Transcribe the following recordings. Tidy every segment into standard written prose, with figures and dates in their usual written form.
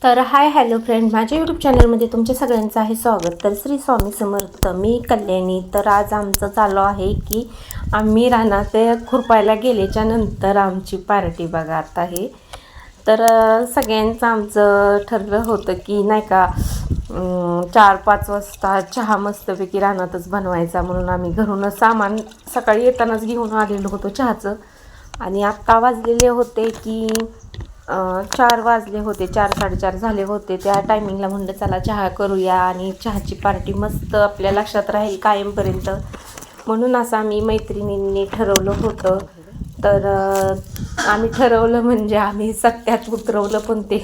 तर hi hello friend, माझ्या YouTube चॅनलमध्ये तुमच्या सगळ्यांचं आहे स्वागत. तर श्री स्वामी समर्थ, मी कल्याणी. तर आज आमचं चालू आहे की आम्ही रानात खुरपायला गेल्याच्या नंतर आमची पार्टी बघा आता आहे. तर सगळ्यांचं आमचं ठरलं होतं की नाही का 4-5 वाजता चहा मस्तपैकी रानातच बनवायचा, म्हणून आम्ही घरूनच सामान सकाळी येतानाच घेऊन आलेलो होतो चहाचं. आणि आत्ता वाजलेले होते की 4 वाजले होते, 4-4:30 झाले होते. त्या टायमिंगला म्हणलं चला चहा करूया आणि चहाची पार्टी मस्त आपल्या लक्षात राहील कायमपर्यंत, म्हणून असं आम्ही मैत्रिणींनी ठरवलं होतं. तर आम्ही ठरवलं म्हणजे आम्ही सत्यात उतरवलं पण ते.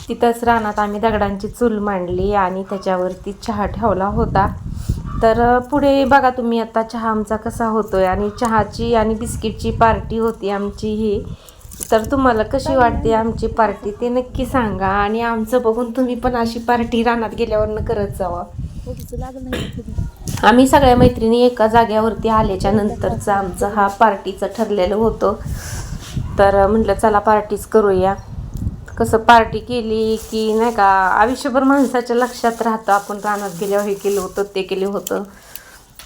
तिथंच रानात आम्ही दगडांची चूल मांडली आणि त्याच्यावरती चहा ठेवला होता. तर पुढे बघा तुम्ही आता चहा आमचा कसा होतोय. आणि चहाची आणि बिस्किटची पार्टी होती आमची ही. तर तुम्हाला कशी वाटते आमची पार्टी ते नक्की सांगा, आणि आमचं बघून तुम्ही पण अशी पार्टी रानात गेल्यावर करत जावा. आम्ही सगळ्या मैत्रिणी एका जाग्यावरती आल्याच्या नंतरचं आमचं हा पार्टीचं ठरलेलं होतं. तर म्हटलं चला पार्टीच करूया. कसं पार्टी केली की नाही का आयुष्यभर माणसाच्या लक्षात राहतं, आपण रानात गेल्यावर हे केलं होतं ते केलं होतं.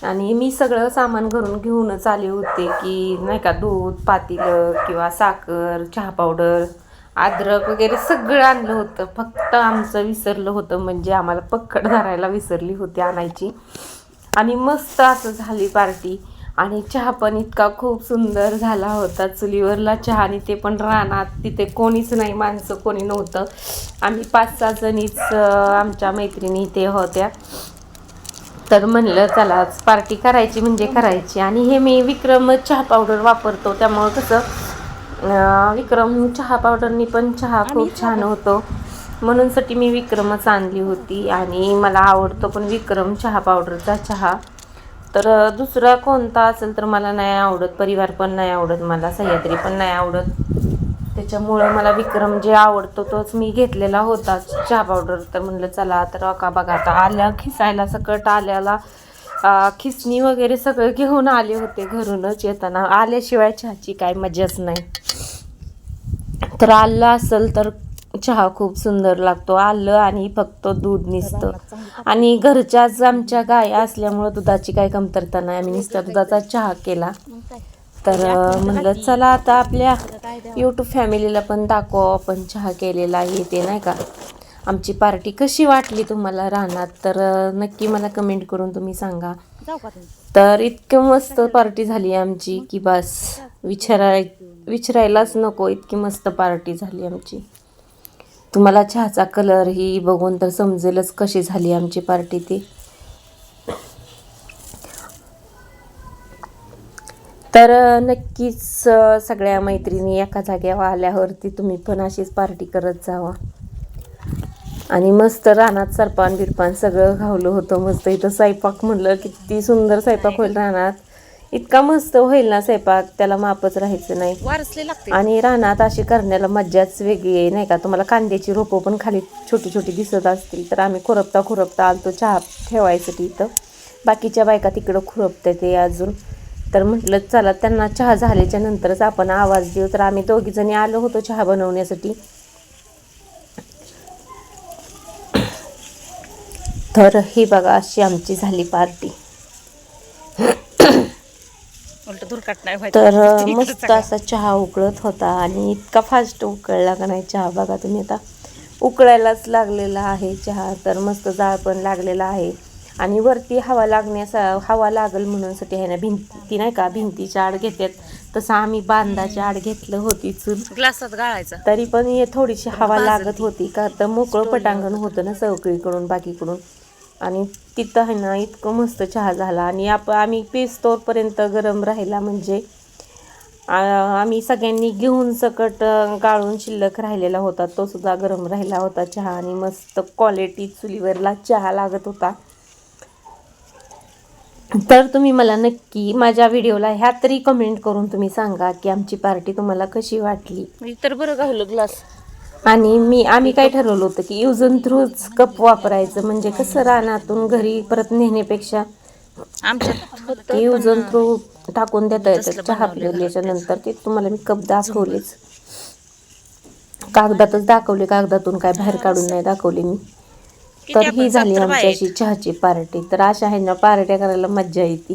आणि मी सगळं सामान घरून घेऊनच आले होते की नाही का, दूध, पातेलं किंवा साखर, चहा पावडर, अद्रक वगैरे सगळं आणलं होतं. फक्त आमचं विसरलं होतं, म्हणजे आम्हाला पक्कड धरायला विसरली होती आणायची. आणि मस्त असं झाली पार्टी. आणि चहा पण इतका खूप सुंदर झाला होता, चुलीवरला चहा, आणि ते पण रानात. तिथे कोणीच नाही, माणसं कोणी नव्हतं. आम्ही 5-6 जणीच आमच्या मैत्रिणी ते होत्या. तर म्हणलं चला पार्टी करायची म्हणजे करायची. आणि हे मी विक्रम चहा पावडर वापरतो, त्यामुळं कसं विक्रम चहा पावडरनी पण चहा खूप छान होतो, म्हणूनसाठी मी विक्रमच आणली होती. आणि मला आवडतो पण विक्रम चहा पावडरचा चहा. तर दुसरा कोणता असेल तर मला नाही आवडत, परिवार पण नाही आवडत मला, सह्याद्री पण नाही आवडत. त्याच्यामुळं मला विक्रम जे आवडतो तोच मी घेतलेला होता चहा पावडर. तर म्हणलं चला, तर का बघा आता आल्या खिसायला, सकट आल्याला खिसणी वगैरे सगळं घेऊन आले होते घरूनच. येताना आल्याशिवाय चहाची काय मजाच नाही. तर आलं असेल तर चहा खूप सुंदर लागतो, आलं आणि फक्त दूध निसतं. आणि घरच्याच आमच्या गाय असल्यामुळं दुधाची काही कमतरता नाही, आम्ही नुसत्या दुधाचा चहा केला. तर म्हणलं चला आता आपल्या यूट्यूब फॅमिलीला पण दाखवा आपण चहा केलेला आहे ते नाही का. आमची पार्टी कशी वाटली तुम्हाला रानात, तर नक्की मला कमेंट करून तुम्ही सांगा. तर इतकं मस्त पार्टी झाली आमची की बस विचारायलाच नको, इतकी मस्त पार्टी झाली आमची. तुम्हाला चहाचा कलर ही बघून तर समजेलच कशी झाली आमची पार्टी ती. तर नक्कीच सगळ्या मैत्रिणी एका जागेवर आल्यावरती तुम्ही पण अशीच पार्टी करत जावा. आणि मस्त रानात सरपान बिरपान सगळं घावलं होतं मस्त. इथं स्वयंपाक म्हणलं किती सुंदर स्वयंपाक होईल रानात, इतका मस्त होईल ना स्वयंपाक, त्याला मापच राहायचं नाही. आणि रानात अशी करण्याला मज्जाच वेगळी आहे नाही का. तुम्हाला कांद्याची रोपं पण खाली छोटी छोटी दिसत असतील. तर आम्ही खुरपता आलतो चहा ठेवायसाठी इथं, बाकीच्या बायका तिकडं खुरपते ते अजून. तर म्हटलं चला त्यांना चहा झाल्याच्या नंतरच आपण आवाज देऊ. तर आम्ही दोघीजणी आलो होतो चहा बनवण्यासाठी. तर ही बघा अशी आमची झाली पार्टी. तर मस्त असा चहा उकळत होता, आणि इतका फास्ट उकळला का नाही चहा बघा तुम्ही. आता उकळायलाच लागलेला आहे चहा. तर मस्त जाळ पण लागलेला आहे. आणि वरती हवा लागल म्हणूनसाठी आहे ना, भिंती नाही का, भिंतीच्या आड घेतात तसं आम्ही बांधाच्या आड घेतलं होती चूल, ग्लासात गाळायचा. तरी पण हे थोडीशी हवा लागत होती का, तर मोकळं पटांगण होतं ना सगळीकडून बाकीकडून. आणि तिथं आहे ना इतकं मस्त चहा झाला. आणि आम्ही पेस्तोपर्यंत गरम राहिला, म्हणजे आम्ही सगळ्यांनी घेऊन सकट गाळून शिल्लक राहिलेला होता तो सुद्धा गरम राहिला होता चहा. आणि मस्त क्वालिटी चुलीवरला चहा लागत होता. तर तुम्ही मला नक्की माझ्या व्हिडिओला ह्या तरी कमेंट करून तुम्ही सांगा की आमची पार्टी तुम्हाला कशी वाटली. तर बरं घावलं ग्लास. आणि आम्ही काय ठरवलं होतं की यूज अँड थ्रूच कप वापरायचं, म्हणजे कसं रानातून घरी परत नेण्यापेक्षा यूज अँड थ्रू टाकून देता येतं चहा पिल्याच्या नंतर. ते तुम्हाला मी कप दाखवलेच. कागदातच दाखवले, कागदातून काय बाहेर काढून नाही दाखवले मी. तर ही झाली आमची अशी चहाची पार्टी. तर अशा ह्यांना पार्ट्या करायला मज्जा येते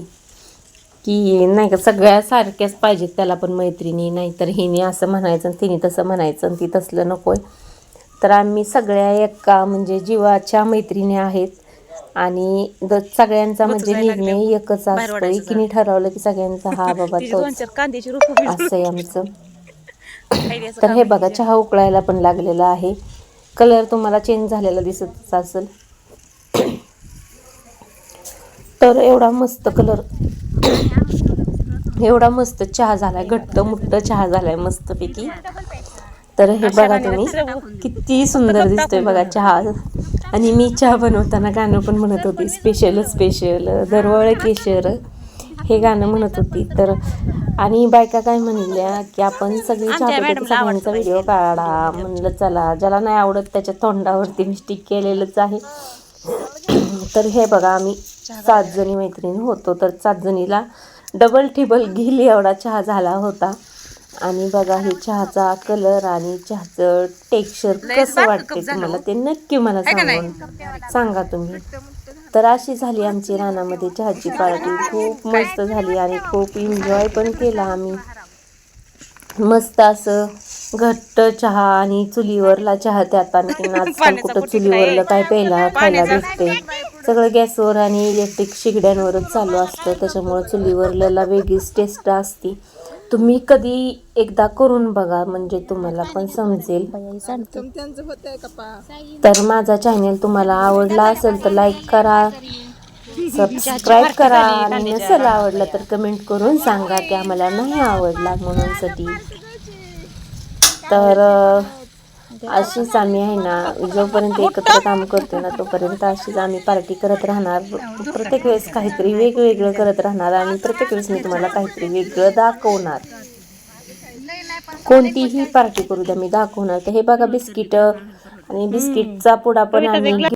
की नाही का, सगळ्या सारख्याच पाहिजेत त्याला पण मैत्रिणी, नाही तर हिने असं म्हणायचं आणि तिने तसं म्हणायचं आणि ती तसलं नको आहे. तर आम्ही सगळ्या एका म्हणजे जीवाच्या मैत्रिणी आहेत आणि सगळ्यांचा म्हणजे निर्णय एकच असतो. एकीने ठरवलं की सगळ्यांचा हा बाबा तोच असं आहे आमचं. तर हे बघा चहा उकळायला पण लागलेला आहे. कलर तुम्हाला चेंज झालेला दिसतच असेल. तर एवढा मस्त कलर, एवढा मस्त चहा झालाय, घट्ट मुट्ट चहा झालाय मस्तपैकी. तर हे बघा तुम्ही किती सुंदर दिसतोय बघा चहा. आणि मी चहा बनवताना गाणं पण म्हणत होती, स्पेशल स्पेशल दरवळ केशर हे गाणं म्हणत होती. तर आणि बायका काय म्हणल्या की आपण सगळी चहा पितो, सगळ्यांचा व्हिडिओ काढा. म्हणलं चला, ज्याला नाही आवडत त्याच्या तोंडावरती मी स्टिक केलेलंच आहे. तर हे बघा आम्ही 7 जणी मैत्रिणी होतो. तर 7 जणीला डबल टिबल घेईल एवढा चहा झाला होता. आणि बघा हे चहाचा कलर आणि चहाचं टेक्स्चर कसं वाटते तुम्हाला ते नक्की मला सांगा तुम्ही. तर अशी झाली आमची रानामध्ये चहाची पार्टी. खूप मस्त झाली आणि खूप एन्जॉय पण केला आम्ही. मस्त असं घट्ट चहा आणि चुलीवरला चहा. त्यात आणखी आजकाल कुठं चुलीवरलं काय प्यायला खायला भेटते, सगळं गॅसवर आणि इलेक्ट्रिक शिगड्यांवरच चालू असतं. त्याच्यामुळं चुलीवरला वेगळीच टेस्ट असते. तुम्ही कधी एकदा करून बघा म्हणजे तुम्हाला पण समजेल. तर माझा चॅनल तुम्हाला आवडला असेल तर लाईक करा, सबस्क्राईब करा आणि नसेल आवडला तर कमेंट करून सांगा की आम्हाला नाही आवडला म्हणून साठी. तर अशीच आम्ही आहे ना, जोपर्यंत एकत्र काम करतो ना तोपर्यंत अशीच आम्ही पार्टी करत राहणार. प्रत्येक वेळेस काहीतरी वेगवेगळं करत राहणार आणि प्रत्येक वेळेस मी तुम्हाला काहीतरी वेगळं दाखवणार. कोणतीही पार्टी करू द्या मी दाखवणार. तर हे बघा बिस्किट आणि बिस्किटचा पुडा पण आम्ही